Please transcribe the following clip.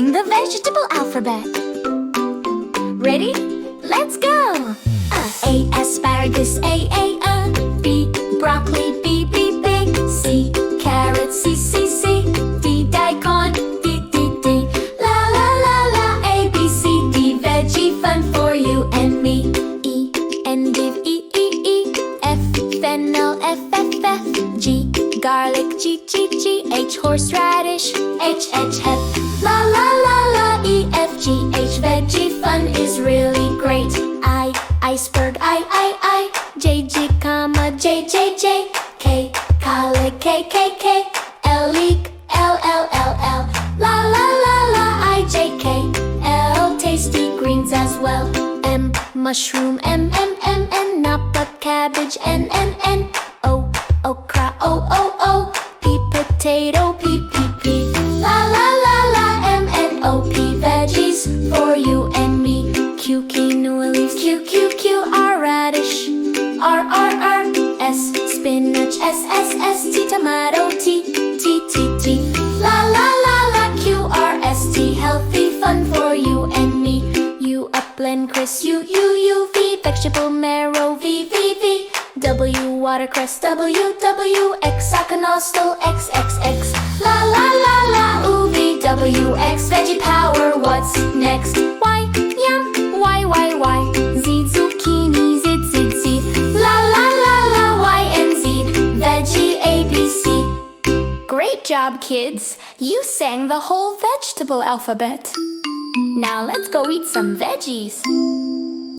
sing the vegetable alphabet. Ready? Let's go! A. Asparagus, A. B. Broccoli, B. C. Carrot, C. D. Daikon, D. La la la la, A, B, C, D. Veggie fun for you and me. E. Endive, E. F. Fennel, F. G. Garlic, G. H. Horseradish, H. Hep. La la la la, E, F, G, H. Veggie fun is really great. I. Iceberg, I. J. Comma, J. K. Colic, K. Leek, L. La la la la, I, J, K. L. Tasty greens as well. M. Mushroom, M. Not but cabbage, N. O. Okra, O. P. Potato, P. La la la la, M. P. Veggies for you and me. Q. Quinoa leaves, Q. R. Radish, R. S. Spinach, S. T. Tomato, T. La la la la, Q. R. S. T. Healthy fun for you and me. U. Upland cress, U. V. Vegetable marrow, V. W. Watercress, W. X. Aconostal, X. La la la la, ooh, V. W. X. Veggie power, what's next? Y. Yum, Y. Z. Zucchini, Z. La la la la, Y and Z. Veggie, A, B, C. Great job, kids! You sang the whole vegetable alphabet. Now let's go eat some veggies.